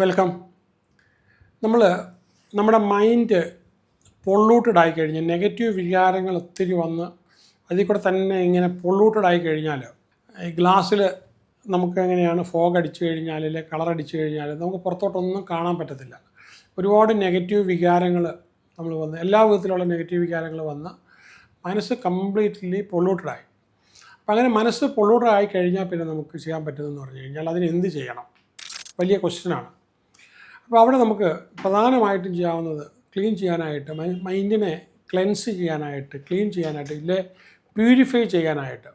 Welcome. നമ്മുടെ mind പൊള്ളൂട്ടഡ് ആയി കഴിഞ്ഞാൽ, നെഗറ്റീവ് വികാരങ്ങൾ ഒത്തിരി വന്ന് അതിൽ കൂടെ തന്നെ ഇങ്ങനെ പൊള്ളൂട്ടഡ് ആയി കഴിഞ്ഞാൽ, ഈ ഗ്ലാസ്സിൽ നമുക്ക് എങ്ങനെയാണ് ഫോഗ് അടിച്ചു കഴിഞ്ഞാൽ, അല്ലെങ്കിൽ കളർ അടിച്ചു കഴിഞ്ഞാൽ നമുക്ക് പുറത്തോട്ടൊന്നും കാണാൻ പറ്റത്തില്ല. ഒരുപാട് നെഗറ്റീവ് വികാരങ്ങൾ നമ്മൾ വന്ന്, എല്ലാ വിധത്തിലുള്ള നെഗറ്റീവ് വികാരങ്ങൾ വന്ന് മനസ്സ് കംപ്ലീറ്റ്ലി പൊള്ളൂട്ടഡായി. അപ്പം അങ്ങനെ മനസ്സ് പൊള്ളൂട്ടഡ് ആയി കഴിഞ്ഞാൽ പിന്നെ നമുക്ക് ചെയ്യാൻ പറ്റുന്നതെന്ന് പറഞ്ഞു കഴിഞ്ഞാൽ അതിന് എന്ത് ചെയ്യണം, വലിയ ക്വസ്റ്റ്യനാണ്. അപ്പോൾ അവിടെ നമുക്ക് പ്രധാനമായിട്ടും ചെയ്യാവുന്നത് ക്ലീൻ ചെയ്യാനായിട്ട്, മൈൻഡിനെ ക്ലെൻസ് ചെയ്യാനായിട്ട്, ക്ലീൻ ചെയ്യാനായിട്ട്, ഇല്ലേ പ്യൂരിഫൈ ചെയ്യാനായിട്ട്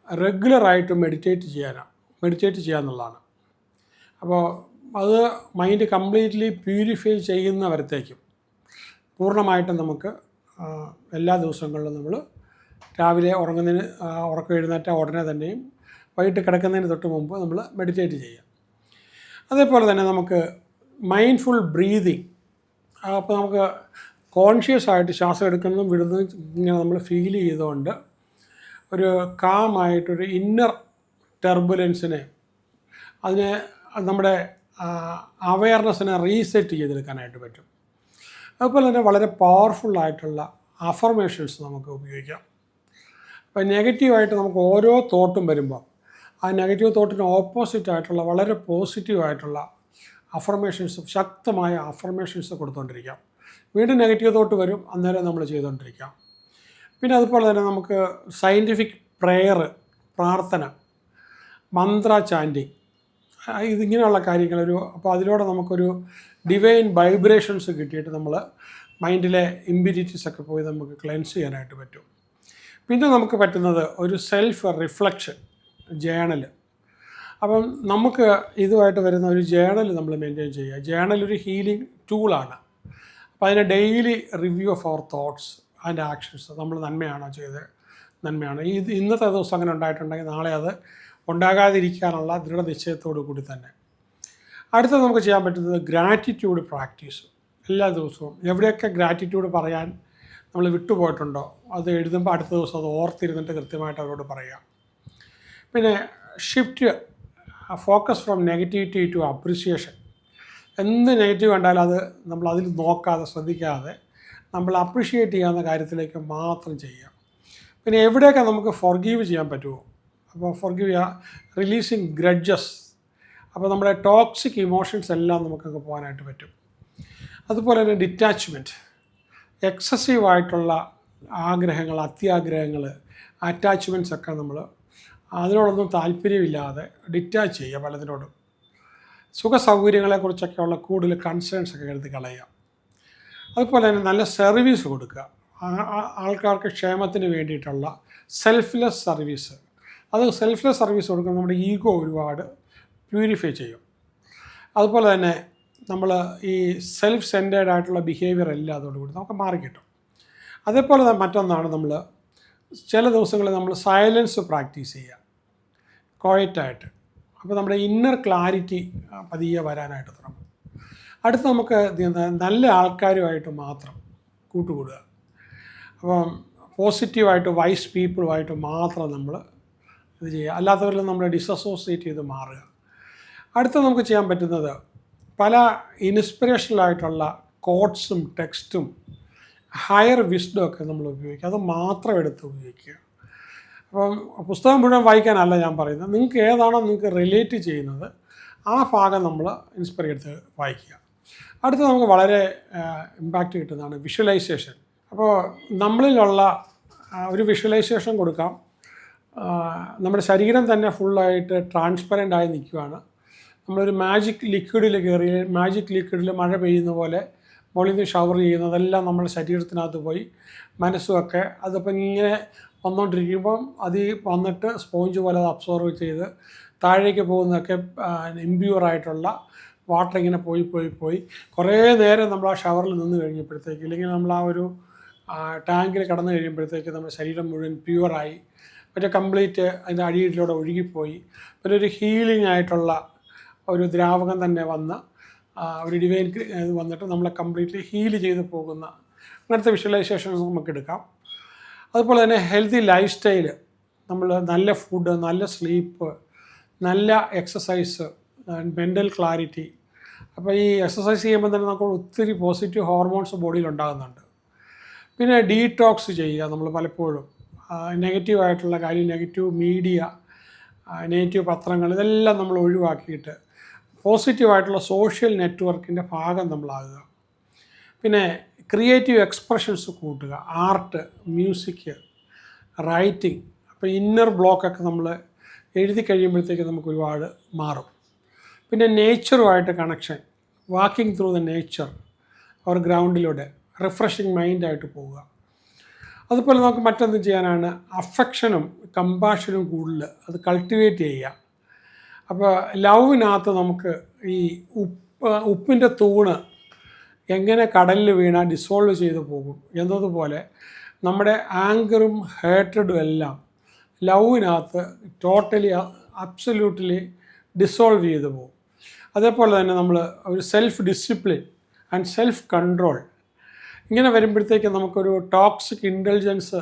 റെഗുലറായിട്ട് മെഡിറ്റേറ്റ് ചെയ്യുക എന്നുള്ളതാണ്. അപ്പോൾ അത് മൈൻഡ് കംപ്ലീറ്റ്ലി പ്യൂരിഫൈ ചെയ്യുന്നവരത്തേക്കും പൂർണ്ണമായിട്ടും നമുക്ക് എല്ലാ ദിവസങ്ങളിലും നമ്മൾ രാവിലെ ഉറക്കം എഴുന്നേറ്റ ഉടനെ തന്നെയും വൈകിട്ട് കിടക്കുന്നതിന് തൊട്ട് മുമ്പ് നമ്മൾ മെഡിറ്റേറ്റ് ചെയ്യുക. അതേപോലെ തന്നെ നമുക്ക് മൈൻഡ്ഫുൾ ബ്രീതിങ്, അപ്പോൾ നമുക്ക് കോൺഷ്യസ് ആയിട്ട് ശ്വാസം എടുക്കുന്നതും വിടുന്നതും ഇങ്ങനെ നമ്മൾ ഫീൽ ചെയ്തുകൊണ്ട് ഒരു കാമായിട്ടൊരു ഇന്നർ ടെർബുലൻസിനെ, അതിനെ നമ്മുടെ അവെയർനെസ്സിനെ റീസെറ്റ് ചെയ്തെടുക്കാനായിട്ട് പറ്റും. അതുപോലെ തന്നെ വളരെ പവർഫുള്ളായിട്ടുള്ള അഫർമേഷൻസ് നമുക്ക് ഉപയോഗിക്കാം. അപ്പോൾ നെഗറ്റീവായിട്ട് നമുക്ക് ഓരോ തോട്ടും വരുമ്പോൾ ആ നെഗറ്റീവ് തോട്ടിന് ഓപ്പോസിറ്റായിട്ടുള്ള വളരെ പോസിറ്റീവായിട്ടുള്ള അഫർമേഷൻസ്, ശക്തമായ അഫർമേഷൻസ് കൊടുത്തുകൊണ്ടിരിക്കാം. വീണ്ടും നെഗറ്റീവ് തോട്ട് വരും, അന്നേരം നമ്മൾ ചെയ്തുകൊണ്ടിരിക്കാം. പിന്നെ അതുപോലെ തന്നെ നമുക്ക് സയൻറ്റിഫിക് പ്രെയർ, പ്രാർത്ഥന, മന്ത്ര ചാൻറ്റിങ്, ഇതിങ്ങനെയുള്ള കാര്യങ്ങൾ അപ്പോൾ അതിലൂടെ നമുക്കൊരു ഡിവൈൻ വൈബ്രേഷൻസ് കിട്ടിയിട്ട് നമ്മൾ മൈൻഡിലെ ഇമ്പ്യൂരിറ്റീസൊക്കെ പോയി നമുക്ക് ക്ലെൻസ് ചെയ്യാനായിട്ട് പറ്റും. പിന്നെ നമുക്ക് പറ്റുന്നത് ഒരു സെൽഫ് റിഫ്ലക്ഷൻ ജേണൽ. അപ്പം നമുക്ക് ഇതുമായിട്ട് വരുന്ന ഒരു ജേണൽ നമ്മൾ മെയിൻറ്റെയിൻ ചെയ്യുക. ജേണൽ ഒരു ഹീലിംഗ് ടൂളാണ്. അപ്പോൾ അതിന് daily review of our thoughts and actions, നമ്മൾ നന്മയാണോ ചെയ്തത്, നന്മയാണ് ഇന്നത്തെ ദിവസം അങ്ങനെ ഉണ്ടായിട്ടുണ്ടെങ്കിൽ നാളെ അത് ഉണ്ടാകാതിരിക്കാനുള്ള ദൃഢനിശ്ചയത്തോടു കൂടി തന്നെ. അടുത്തത് നമുക്ക് ചെയ്യാൻ പറ്റുന്നത് ഗ്രാറ്റിറ്റ്യൂഡ് പ്രാക്ടീസ്. എല്ലാ ദിവസവും എവിടെയൊക്കെ ഗ്രാറ്റിറ്റ്യൂഡ് പറയാൻ നമ്മൾ വിട്ടുപോയിട്ടുണ്ടോ അത് എഴുതുമ്പോൾ അടുത്ത ദിവസം അത് ഓർത്തിരുന്നിട്ട് കൃത്യമായിട്ട് അവരോട് പറയാം. പിന്നെ shift focus from negativity to appreciation. എന്ത് നെഗറ്റീവ് കണ്ടാലും അത് നമ്മൾ അതിൽ നോക്കാതെ, ശ്രദ്ധിക്കാതെ നമ്മൾ അപ്രിഷിയേറ്റ് ചെയ്യാവുന്ന കാര്യത്തിലേക്ക് മാത്രം ചെയ്യുക. പിന്നെ എവിടെയൊക്കെ നമുക്ക് ഫോർഗീവ് ചെയ്യാൻ പറ്റുമോ, അപ്പോൾ ഫോർഗീവ് ചെയ്യുക. റിലീസിങ് ഗ്രഡ്ജസ്, അപ്പോൾ നമ്മുടെ ടോക്സിക് ഇമോഷൻസ് എല്ലാം നമുക്കൊക്കെ പോകാനായിട്ട് പറ്റും. അതുപോലെ തന്നെ ഡിറ്റാച്ച്മെൻറ്റ്, എക്സസീവായിട്ടുള്ള ആഗ്രഹങ്ങൾ, അത്യാഗ്രഹങ്ങൾ, അറ്റാച്ച്മെൻറ്റ്സ് ഒക്കെ നമ്മൾ അതിനോടൊന്നും താല്പര്യമില്ലാതെ ഡിറ്റാച്ച് ചെയ്യുക. പലതിനോടും സുഖ സൗകര്യങ്ങളെക്കുറിച്ചൊക്കെയുള്ള കൂടുതൽ കൺസേൺസ് ഒക്കെ കരുതി കളയുക. അതുപോലെ തന്നെ നല്ല സർവീസ് കൊടുക്കുക, ആൾക്കാർക്ക് ക്ഷേമത്തിന് വേണ്ടിയിട്ടുള്ള സെൽഫ്ലെസ് സർവീസ്. അത് സെൽഫ്ലെസ് സർവീസ് കൊടുക്കുമ്പോൾ നമ്മുടെ ഈഗോ ഒരുപാട് പ്യൂരിഫൈ ചെയ്യും. അതുപോലെ തന്നെ നമ്മൾ ഈ സെൽഫ് സെൻറ്റേർഡ് ആയിട്ടുള്ള ബിഹേവിയർ എല്ലാം അതോടുകൂടി നമുക്ക് മാറിക്കിട്ടും. അതേപോലെ തന്നെ മറ്റൊന്നാണ്, നമ്മൾ ചില ദിവസങ്ങളിൽ നമ്മൾ സൈലൻസ് പ്രാക്ടീസ് ചെയ്യുക, ക്വയറ്റായിട്ട്. അപ്പോൾ നമ്മുടെ ഇന്നർ ക്ലാരിറ്റി പതിയെ വരാനായിട്ട് തുടങ്ങും. അടുത്ത് നമുക്ക് നല്ല ആൾക്കാരുമായിട്ട് മാത്രം കൂട്ടുകൂടുക. അപ്പം പോസിറ്റീവായിട്ട് വൈസ് പീപ്പിളുമായിട്ട് മാത്രം നമ്മൾ ഇത് ചെയ്യുക, അല്ലാത്തവരിൽ നമ്മൾ ഡിസസോസിയേറ്റ് ചെയ്ത് മാറുക. അടുത്ത് നമുക്ക് ചെയ്യാൻ പറ്റുന്നത് പല ഇൻസ്പിറേഷണലായിട്ടുള്ള കോട്ട്സും ടെക്സ്റ്റും ഹയർ വിസ്ഡം ഒക്കെ നമ്മൾ ഉപയോഗിക്കുക, അത് മാത്രം എടുത്ത് ഉപയോഗിക്കുക. അപ്പം പുസ്തകം മുഴുവൻ വായിക്കാനല്ല ഞാൻ പറയുന്നത്, നിങ്ങൾക്ക് ഏതാണോ നിങ്ങൾക്ക് റിലേറ്റ് ചെയ്യുന്നത് ആ ഭാഗം നമ്മൾ ഇൻസ്പയർ എടുത്ത് വായിക്കുക. അടുത്ത് നമുക്ക് വളരെ ഇമ്പാക്റ്റ് കിട്ടുന്നതാണ് വിഷ്വലൈസേഷൻ. അപ്പോൾ നമ്മളിലുള്ള ഒരു വിഷ്വലൈസേഷൻ കൊടുക്കാം. നമ്മുടെ ശരീരം തന്നെ ഫുള്ളായിട്ട് ട്രാൻസ്പെറൻ്റ് ആയി നിൽക്കുകയാണ്. നമ്മളൊരു മാജിക് ലിക്വിഡിൽ കയറി, മാജിക് ലിക്വിഡിൽ മഴ പെയ്യുന്ന പോലെ മുകളിൽ നിന്ന് ഷവർ ചെയ്യുന്നതെല്ലാം നമ്മുടെ ശരീരത്തിനകത്ത് പോയി മനസ്സുമൊക്കെ അതിപ്പോൾ ഇങ്ങനെ വന്നുകൊണ്ടിരിക്കുമ്പം അത് വന്നിട്ട് സ്പോഞ്ച് പോലെ അത് അബ്സോർവ് ചെയ്ത് താഴേക്ക് പോകുന്നതൊക്കെ ഇമ്പ്യൂറായിട്ടുള്ള വാട്ടർ ഇങ്ങനെ പോയി കുറേ നേരം നമ്മൾ ആ ഷവറിൽ നിന്ന് കഴിഞ്ഞപ്പോഴത്തേക്ക്, ഇല്ലെങ്കിൽ നമ്മൾ ആ ഒരു ടാങ്കിൽ കടന്നു കഴിയുമ്പോഴത്തേക്ക് നമ്മുടെ ശരീരം മുഴുവൻ പ്യുവറായി, മറ്റേ കംപ്ലീറ്റ് അതിൻ്റെ അടിയിലൂടെ ഒഴുകിപ്പോയി പിന്നെ ഒരു ഹീലിംഗ് ആയിട്ടുള്ള ഒരു ദ്രാവകം തന്നെ വന്ന് ഒരു ഡിവൈൻ വന്നിട്ട് നമ്മളെ കംപ്ലീറ്റ്ലി ഹീൽ ചെയ്ത് പോകുന്ന അങ്ങനത്തെ വിഷ്വലൈസേഷൻസ് നമുക്ക് എടുക്കാം. അതുപോലെ തന്നെ ഹെൽത്തി ലൈഫ് സ്റ്റൈല്, നമ്മൾ നല്ല ഫുഡ്, നല്ല സ്ലീപ്പ്, നല്ല എക്സസൈസ്, മെൻ്റൽ ക്ലാരിറ്റി, അപ്പോൾ ഈ എക്സസൈസ് ചെയ്യുമ്പോൾ തന്നെ നമുക്ക് ഒത്തിരി പോസിറ്റീവ് ഹോർമോൺസ് ബോഡിയിൽ ഉണ്ടാകുന്നുണ്ട്. പിന്നെ ഡീടോക്സ് ചെയ്യുക. നമ്മൾ പലപ്പോഴും നെഗറ്റീവായിട്ടുള്ള കാര്യം, നെഗറ്റീവ് മീഡിയ, നെഗറ്റീവ് പത്രങ്ങൾ, ഇതെല്ലാം നമ്മൾ ഒഴിവാക്കിയിട്ട് പോസിറ്റീവായിട്ടുള്ള സോഷ്യൽ നെറ്റ്വർക്കിൻ്റെ ഭാഗം നമ്മളാകുക. പിന്നെ ക്രിയേറ്റീവ് എക്സ്പ്രഷൻസ് കൂട്ടുക, ആർട്ട്, മ്യൂസിക്, റൈറ്റിംഗ്. അപ്പോൾ ഇന്നർ ബ്ലോക്കൊക്കെ നമ്മൾ എഴുതി കഴിയുമ്പോഴത്തേക്ക് നമുക്ക് ഒരുപാട് മാറും. പിന്നെ നേച്ചറുമായിട്ട് connection, walking through the nature അവർ ഗ്രൗണ്ടിലൂടെ റിഫ്രഷിങ് മൈൻഡായിട്ട് പോവുക. അതുപോലെ നമുക്ക് മറ്റൊന്നും ചെയ്യാനാണ് അഫെക്ഷനും കമ്പാഷനും കൂടുതൽ അത് കൾട്ടിവേറ്റ് ചെയ്യുക. അപ്പോൾ ലവിനകത്ത് നമുക്ക് ഈ ഉപ്പിൻ്റെ തൂണ് എങ്ങനെ കടലിൽ വീണാൽ ഡിസോൾവ് ചെയ്ത് പോകും എന്നതുപോലെ നമ്മുടെ ആങ്കറും ഹേറ്റഡും എല്ലാം ലവിനകത്ത് ടോട്ടലി അബ്സല്യൂട്ട്ലി ഡിസോൾവ് ചെയ്ത് പോകും. അതേപോലെ തന്നെ നമ്മൾ ഒരു self discipline and self control ഇങ്ങനെ വരുമ്പോഴത്തേക്ക് നമുക്കൊരു toxic intelligence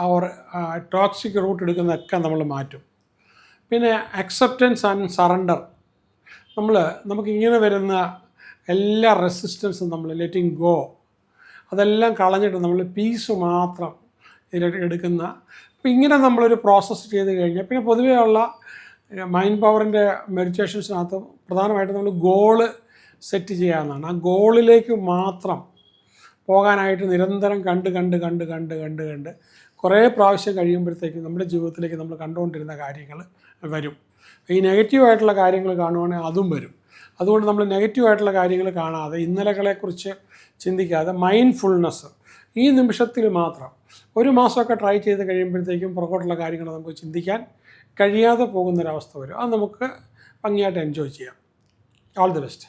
or toxic route എടുക്കുന്നതൊക്കെ നമ്മൾ മാറ്റും. പിന്നെ അക്സെപ്റ്റൻസ് ആൻഡ് സറണ്ടർ, നമുക്കിങ്ങനെ വരുന്ന എല്ലാ റെസിസ്റ്റൻസും നമ്മൾ ലെറ്റിങ് ഗോ, അതെല്ലാം കളഞ്ഞിട്ട് നമ്മൾ പീസ് മാത്രം എടുക്കുന്ന. അപ്പോൾ ഇങ്ങനെ നമ്മളൊരു പ്രോസസ്സ് ചെയ്ത് കഴിഞ്ഞാൽ പിന്നെ പൊതുവേ ഉള്ള മൈൻഡ് പവറിൻ്റെ മെഡിറ്റേഷൻസിനകത്ത് പ്രധാനമായിട്ടും നമ്മൾ ഗോള് സെറ്റ് ചെയ്യാവുന്നതാണ്. ആ ഗോളിലേക്ക് മാത്രം പോകാനായിട്ട് നിരന്തരം കണ്ട് കുറേ പ്രാവശ്യം കഴിയുമ്പോഴത്തേക്കും നമ്മുടെ ജീവിതത്തിലേക്ക് നമ്മൾ കണ്ടുകൊണ്ടിരുന്ന കാര്യങ്ങൾ വരും. ഈ നെഗറ്റീവായിട്ടുള്ള കാര്യങ്ങൾ കാണുവാണെങ്കിൽ അതും വരും. അതുകൊണ്ട് നമ്മൾ നെഗറ്റീവായിട്ടുള്ള കാര്യങ്ങൾ കാണാതെ, ഇന്നലകളെക്കുറിച്ച് ചിന്തിക്കാതെ, മൈൻഡ്ഫുൾനെസ് ഈ നിമിഷത്തിൽ മാത്രം ഒരു മാസമൊക്കെ ട്രൈ ചെയ്ത് കഴിയുമ്പോഴത്തേക്കും പുറകോട്ടുള്ള കാര്യങ്ങൾ നമുക്ക് ചിന്തിക്കാൻ കഴിയാതെ പോകുന്നൊരവസ്ഥ വരും. അത് നമുക്ക് ഭംഗിയായിട്ട് എൻജോയ് ചെയ്യാം. All the best.